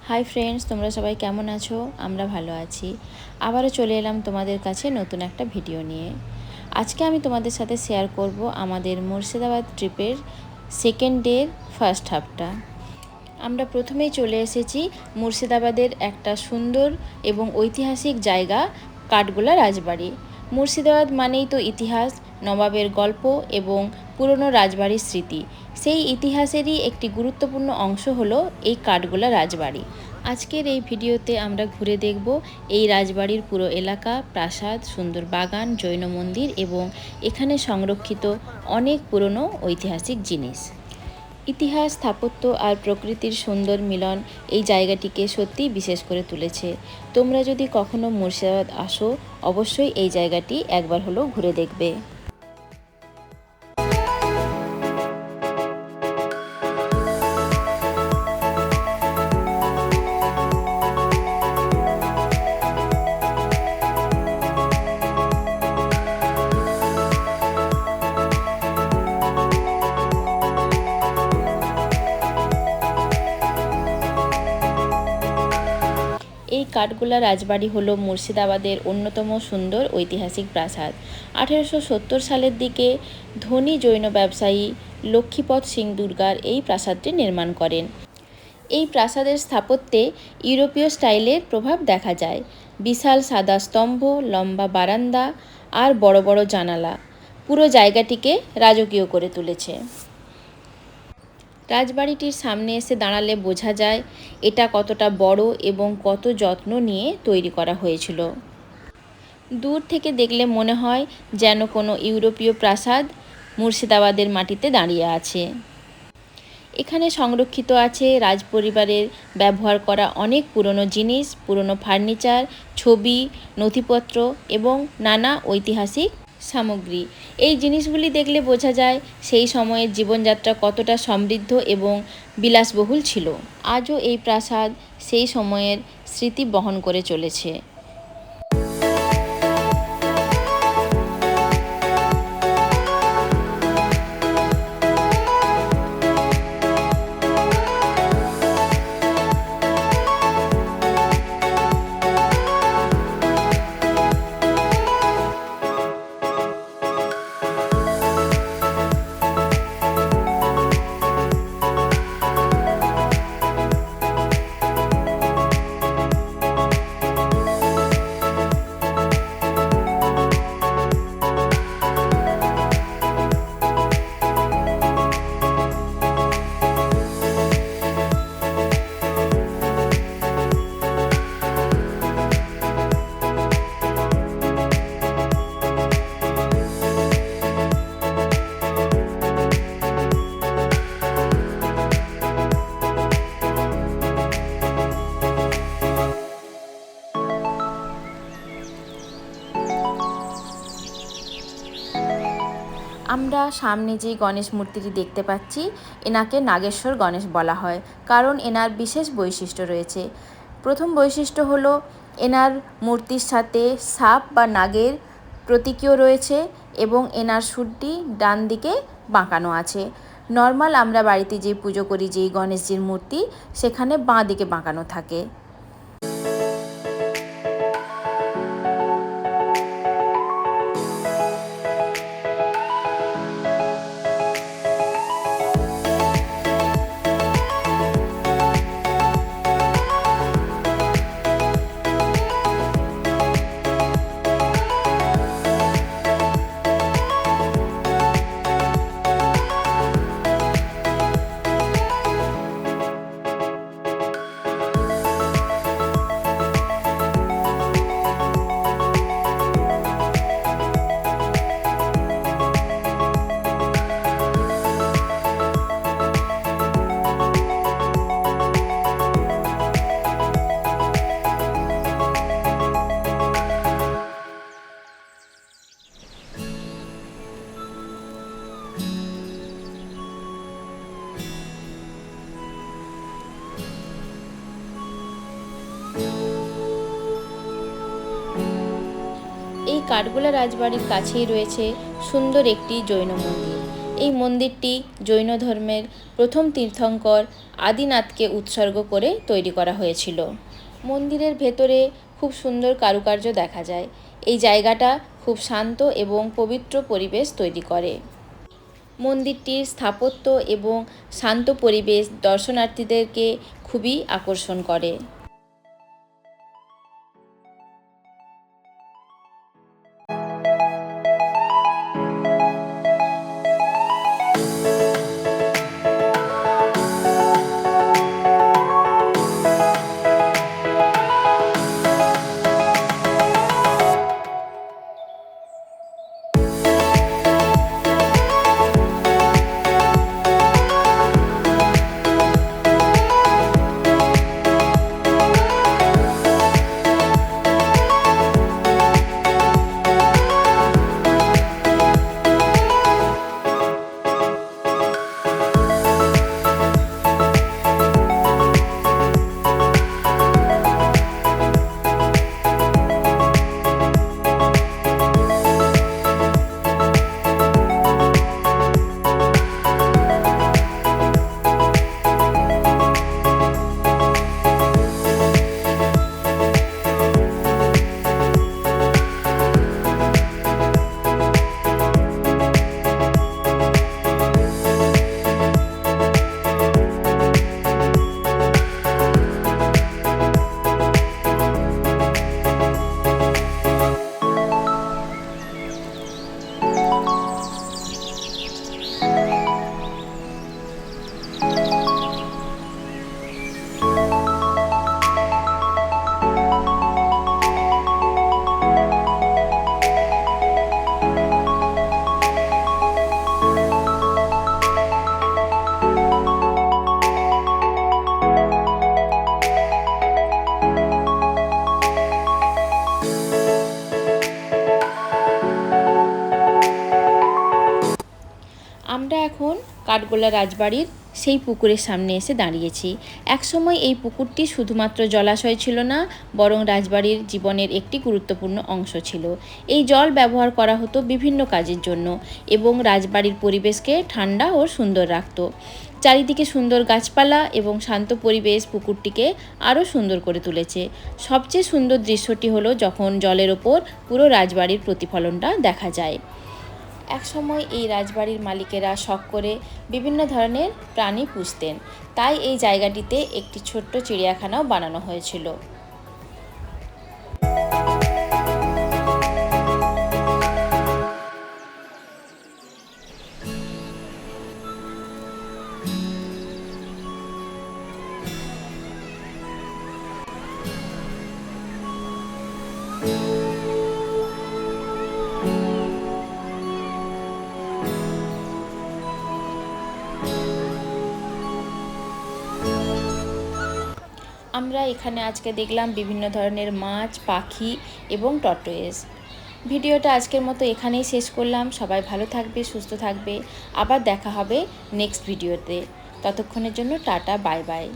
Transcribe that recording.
Hi friends, তোমরা সবাই কেমন আছো? আমরা ভালো আছি। আবারও চলে এলাম তোমাদের কাছে নতুন একটা ভিডিও নিয়ে। আজকে আমি তোমাদের সাথে শেয়ার করব আমাদের মুর্শিদাবাদ ট্রিপের সেকেন্ড ডের ফার্স্ট হাফটা। আমরা প্রথমেই চলে এসেছি মুর্শিদাবাদের একটা সুন্দর এবং ঐতিহাসিক জায়গা, কাঠগোলা রাজবাড়ি। মুর্শিদাবাদ মানেই তো ইতিহাস, নবাবের গল্প এবং পুরনো রাজবাড়ির স্মৃতি। সেই ইতিহাসেরই একটি গুরুত্বপূর্ণ অংশ হলো এই কাঠগোলা রাজবাড়ি। আজকের এই ভিডিওতে আমরা ঘুরে দেখব এই রাজবাড়ির পুরো এলাকা, প্রাসাদ, সুন্দর বাগান, জৈন মন্দির এবং এখানে সংরক্ষিত অনেক পুরনো ঐতিহাসিক জিনিস। ইতিহাস, স্থাপত্য আর প্রকৃতির সুন্দর মিলন এই জায়গাটিকে সত্যিই বিশেষ করে তুলেছে। তোমরা যদি কখনো মুর্শিদাবাদ আসো, অবশ্যই এই জায়গাটি একবার হলেও ঘুরে দেখবে। এই কাঠগোলা রাজবাড়ি হলো মুর্শিদাবাদের অন্যতম সুন্দর ঐতিহাসিক প্রাসাদ। 1870 সালের দিকে ধনী জৈন ব্যবসায়ী লক্ষ্মীপদ সিং দুর্গার এই প্রাসাদটি নির্মাণ করেন। এই প্রাসাদের স্থাপত্যে ইউরোপীয় স্টাইলের প্রভাব দেখা যায়। বিশাল সাদা স্তম্ভ, লম্বা বারান্দা আর বড় বড় জানালা পুরো জায়গাটিকে রাজকীয় করে তুলেছে। রাজবাড়িটির সামনে এসে দাঁড়ালে বোঝা যায় এটা কতটা বড় এবং কত যত্ন নিয়ে তৈরি করা হয়েছিল। দূর থেকে দেখলে মনে হয় যেন কোনো ইউরোপীয় প্রাসাদ মুর্শিদাবাদের মাটিতে দাঁড়িয়ে আছে। এখানে সংরক্ষিত আছে রাজপরিবারের ব্যবহার করা অনেক পুরনো জিনিস, পুরনো ফার্নিচার, ছবি, নথিপত্র এবং নানা ঐতিহাসিক সামগ্রী। এই জিনিসগুলি দেখলে বোঝা যায় সেই সময়ের জীবনযাত্রা কতটা সমৃদ্ধ এবং বিলাসবহুল ছিল। আজও এই প্রাসাদ সেই সময়ের স্মৃতি বহন করে চলেছে। আমরা সামনে যে গণেশ মূর্তিটি দেখতে পাচ্ছি, এনাকে নাগেশ্বর গণেশ বলা হয়, কারণ এনার বিশেষ বৈশিষ্ট্য রয়েছে। প্রথম বৈশিষ্ট্য হলো এনার মূর্তির সাথে সাপ বা নাগের প্রতীকীয় রয়েছে এবং এনার শুটটি ডান দিকে বাঁকানো আছে। নর্মাল আমরা বাড়িতে যে পুজো করি, যেই গণেশজির মূর্তি, সেখানে বাঁ দিকে বাঁকানো থাকে। এই কাঠগোলা রাজবাড়ির কাছেই রয়েছে সুন্দর একটি জৈন মন্দির। এই মন্দিরটি জৈন ধর্মের প্রথম তীর্থঙ্কর আদিনাথকে উৎসর্গ করে তৈরি করা হয়েছিল। মন্দিরের ভেতরে খুব সুন্দর কারুকার্য দেখা যায়। এই জায়গাটা খুব শান্ত এবং পবিত্র পরিবেশ তৈরি করে। মন্দিরটির স্থাপত্য এবং শান্ত পরিবেশ দর্শনার্থীদেরকে খুবই আকর্ষণ করে। আমরা এখন কাঠগোলা রাজবাড়ির সেই পুকুরের সামনে এসে দাঁড়িয়েছি। একসময় এই পুকুরটি শুধুমাত্র জলাশয় ছিল না, বরং রাজবাড়ির জীবনের একটি গুরুত্বপূর্ণ অংশ ছিল। এই জল ব্যবহার করা হতো বিভিন্ন কাজের জন্য এবং রাজবাড়ির পরিবেশকে ঠান্ডা ও সুন্দর রাখত। চারিদিকে সুন্দর গাছপালা এবং শান্ত পরিবেশ পুকুরটিকে আরও সুন্দর করে তুলেছে। সবচেয়ে সুন্দর দৃশ্যটি হলো যখন জলের ওপর পুরো রাজবাড়ির প্রতিফলনটা দেখা যায়। একসময় এই রাজবাড়ির মালিকেরা শখ করে বিভিন্ন ধরনের প্রাণী পুষতেন, তাই এই জায়গাটিতে একটি ছোট্ট চিড়িয়াখানাও বানানো হয়েছিল। আমরা এখানে আজকে দেখলাম বিভিন্ন ধরনের মাছ, পাখি এবং টর্টয়েস। ভিডিওটা আজকের মতো এখানেই শেষ করলাম। সবাই ভালো থাকবে, সুস্থ থাকবে। আবার দেখা হবে নেক্সট ভিডিওতে। ততক্ষণের জন্য টাটা, বাই বাই।